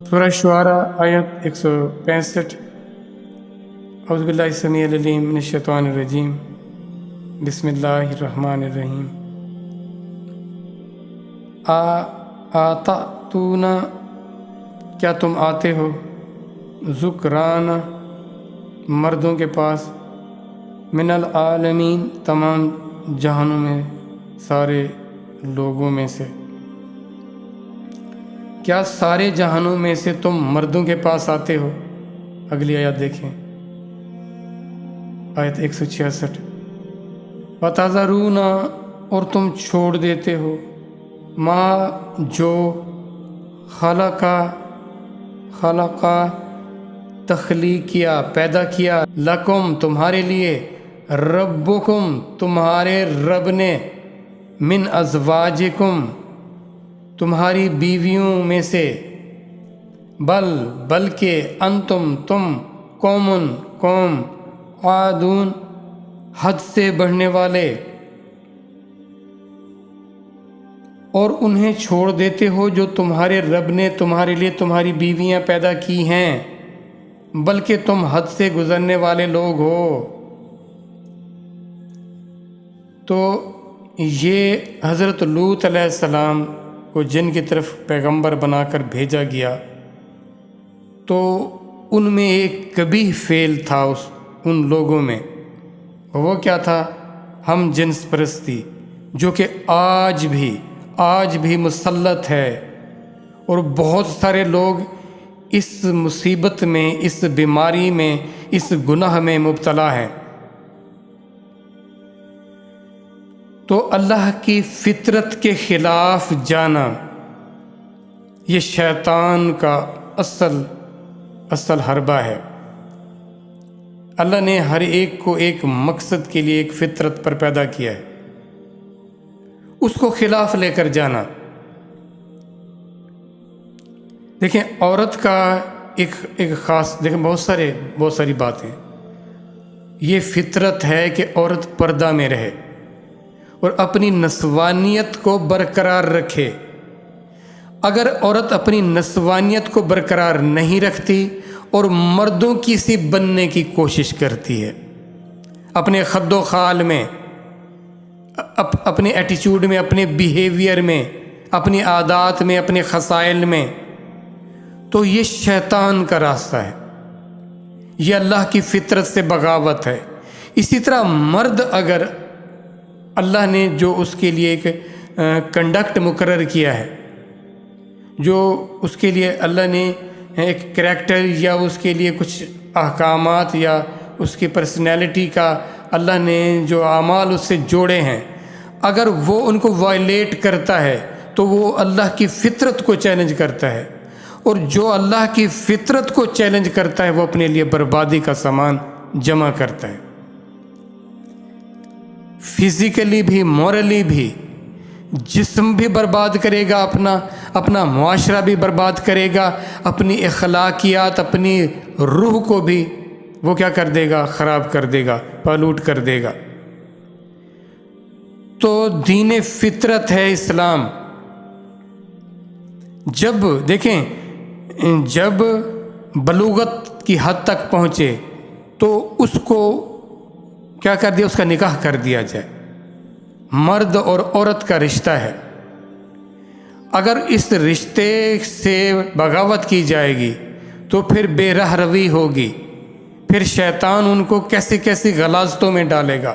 سورہ شعراء آیت 165۔ اعوذ باللہ السمیع العلیم من الشیطان الرجیم، بسم اللہ الرحمن الرحیم۔ آتاتون، کیا تم آتے ہو، ذکران، مردوں کے پاس، من العالمین، تمام جہانوں میں، سارے لوگوں میں سے۔ کیا سارے جہانوں میں سے تم مردوں کے پاس آتے ہو؟ اگلی آیت دیکھیں، آیت 166۔ وَتَذَرُونَ، اور تم چھوڑ دیتے ہو، ما جو خلقا تخلیق کیا، پیدا کیا، لکم تمہارے لیے، ربکم تمہارے رب نے، من ازواجکم تمہاری بیویوں میں سے، بلکہ انتم تم، قوم عادون حد سے بڑھنے والے، اور انہیں چھوڑ دیتے ہو جو تمہارے رب نے تمہارے لیے تمہاری بیویاں پیدا کی ہیں، بلکہ تم حد سے گزرنے والے لوگ ہو۔ تو یہ حضرت لوط علیہ السلام کو جن کی طرف پیغمبر بنا کر بھیجا گیا، تو ان میں ایک قبیح فعل تھا ان لوگوں میں، وہ کیا تھا؟ ہم جنس پرستی، جو کہ آج بھی مسلط ہے، اور بہت سارے لوگ اس مصیبت میں، اس بیماری میں، اس گناہ میں مبتلا ہیں۔ تو اللہ کی فطرت کے خلاف جانا، یہ شیطان کا اصل حربہ ہے۔ اللہ نے ہر ایک کو ایک مقصد کے لیے ایک فطرت پر پیدا کیا ہے، اس کو خلاف لے کر جانا۔ دیکھیں، عورت کا ایک خاص، دیکھیں بہت ساری باتیں، یہ فطرت ہے کہ عورت پردہ میں رہے اور اپنی نسوانیت کو برقرار رکھے۔ اگر عورت اپنی نسوانیت کو برقرار نہیں رکھتی اور مردوں کی سی بننے کی کوشش کرتی ہے، اپنے خد و خال میں، اپنے ایٹیچیوڈ میں، اپنے بیہیویئر میں، اپنی عادات میں، اپنے خصائل میں، تو یہ شیطان کا راستہ ہے، یہ اللہ کی فطرت سے بغاوت ہے۔ اسی طرح مرد، اگر اللہ نے جو اس کے لیے ایک کنڈکٹ مقرر کیا ہے، جو اس کے لیے اللہ نے ایک کریکٹر یا اس کے لیے کچھ احکامات یا اس کی پرسنالٹی کا اللہ نے جو اعمال اس سے جوڑے ہیں، اگر وہ ان کو وائلیٹ کرتا ہے تو وہ اللہ کی فطرت کو چیلنج کرتا ہے، اور جو اللہ کی فطرت کو چیلنج کرتا ہے وہ اپنے لیے بربادی کا سامان جمع کرتا ہے، فزیکلی بھی، مورلی بھی، جسم بھی برباد کرے گا، اپنا معاشرہ بھی برباد کرے گا، اپنی اخلاقیات، اپنی روح کو بھی وہ کیا کر دے گا؟ خراب کر دے گا، پالوٹ کر دے گا۔ تو دین فطرت ہے اسلام۔ جب بلوغت کی حد تک پہنچے تو اس کو کیا کر دیا؟ اس کا نکاح کر دیا جائے۔ مرد اور عورت کا رشتہ ہے، اگر اس رشتے سے بغاوت کی جائے گی تو پھر بے رہ روی ہوگی، پھر شیطان ان کو کیسی غلاظتوں میں ڈالے گا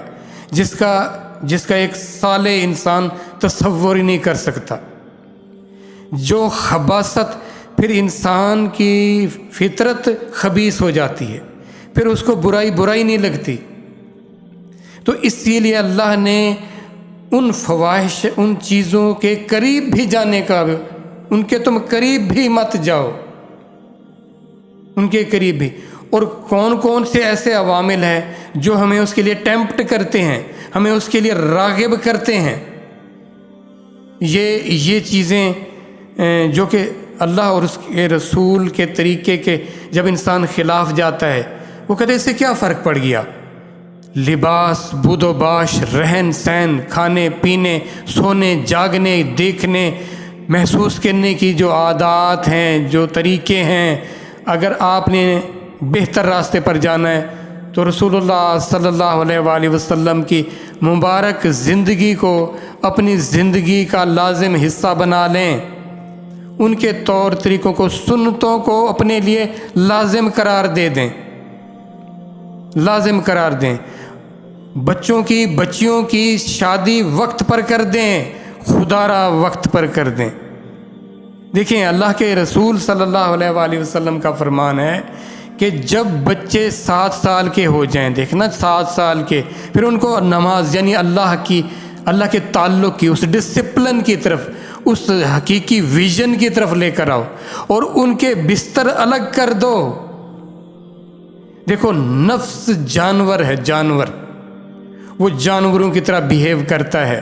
جس کا ایک صالح انسان تصور ہی نہیں کر سکتا۔ جو خباثت، پھر انسان کی فطرت خبیث ہو جاتی ہے، پھر اس کو برائی نہیں لگتی۔ تو اسی لیے اللہ نے ان فواحش، ان چیزوں کے قریب بھی جانے کا، ان کے تم قریب بھی مت جاؤ، ان کے قریب بھی۔ اور کون سے ایسے عوامل ہیں جو ہمیں اس کے لیے ٹیمپٹ کرتے ہیں، ہمیں اس کے لیے راغب کرتے ہیں؟ یہ چیزیں جو کہ اللہ اور اس کے رسول کے طریقے کے جب انسان خلاف جاتا ہے، وہ کہتے ہیں اس سے کیا فرق پڑ گیا؟ لباس، بود و باش، رہن سہن، کھانے پینے، سونے جاگنے، دیکھنے، محسوس کرنے کی جو عادات ہیں، جو طریقے ہیں، اگر آپ نے بہتر راستے پر جانا ہے تو رسول اللہ صلی اللہ علیہ وآلہ وسلم کی مبارک زندگی کو اپنی زندگی کا لازم حصہ بنا لیں، ان کے طور طریقوں کو، سنتوں کو اپنے لیے لازم قرار دے دیں، لازم قرار دیں۔ بچیوں کی شادی وقت پر کر دیں، خدا را وقت پر کر دیں۔ دیکھیں اللہ کے رسول صلی اللہ علیہ وآلہ وسلم کا فرمان ہے کہ جب بچے 7 سال کے ہو جائیں، دیکھنا 7 سال کے، پھر ان کو نماز یعنی اللہ کے تعلق کی، اس ڈسپلن کی طرف، اس حقیقی ویژن کی طرف لے کر آؤ اور ان کے بستر الگ کر دو۔ دیکھو نفس جانور ہے، جانور وہ جانوروں کی طرح بیہیو کرتا ہے،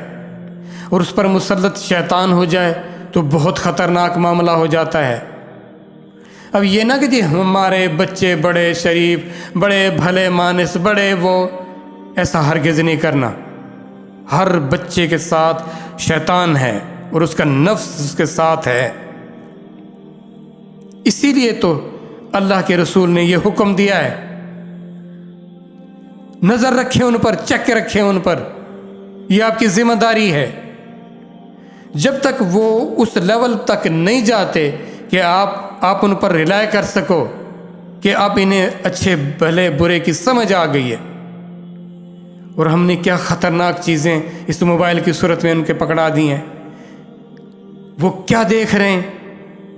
اور اس پر مسلط شیطان ہو جائے تو بہت خطرناک معاملہ ہو جاتا ہے۔ اب یہ نہ کہ جی ہمارے بچے بڑے شریف، بڑے بھلے مانس، بڑے وہ، ایسا ہرگز نہیں کرنا۔ ہر بچے کے ساتھ شیطان ہے اور اس کا نفس اس کے ساتھ ہے۔ اسی لیے تو اللہ کے رسول نے یہ حکم دیا ہے، نظر رکھیں ان پر، چیک رکھیں ان پر، یہ آپ کی ذمہ داری ہے۔ جب تک وہ اس لیول تک نہیں جاتے کہ آپ ان پر ریلائے کر سکو کہ آپ انہیں اچھے بھلے برے کی سمجھ آ گئی ہے، اور ہم نے کیا خطرناک چیزیں اس موبائل کی صورت میں ان کے پکڑا دی ہیں، وہ کیا دیکھ رہے ہیں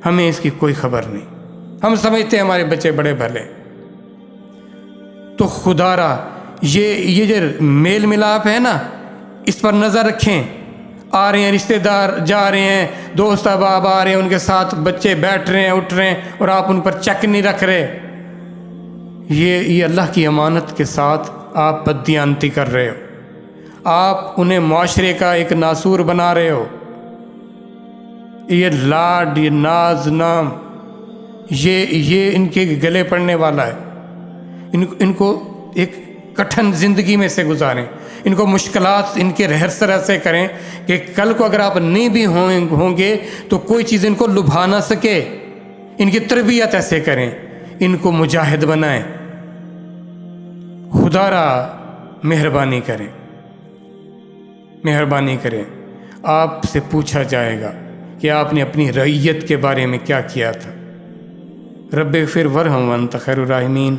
ہمیں اس کی کوئی خبر نہیں، ہم سمجھتے ہیں ہمارے بچے بڑے بھلے۔ تو خدا را یہ جو میل ملاپ ہے نا، اس پر نظر رکھیں۔ آ رہے ہیں رشتہ دار، جا رہے ہیں دوست احباب، آ رہے ہیں ان کے ساتھ بچے بیٹھ رہے ہیں، اٹھ رہے ہیں، اور آپ ان پر چیک نہیں رکھ رہے۔ یہ اللہ کی امانت کے ساتھ آپ بددیانتی کر رہے ہو، آپ انہیں معاشرے کا ایک ناسور بنا رہے ہو۔ یہ لاڈ، یہ ناز نام، یہ ان کے گلے پڑنے والا ہے۔ ان کو ایک کٹھن زندگی میں سے گزاریں، ان کو مشکلات ان کے رہسر ایسے کریں کہ کل کو اگر آپ نہیں بھی ہوں گے تو کوئی چیز ان کو لبھا نہ سکے۔ ان کی تربیت ایسے کریں، ان کو مجاہد بنائیں۔ خدا را مہربانی کریں، مہربانی کریں۔ آپ سے پوچھا جائے گا کہ آپ نے اپنی رعیت کے بارے میں کیا کیا تھا۔ رب اغفر ورحم وانت خیر الراحمین۔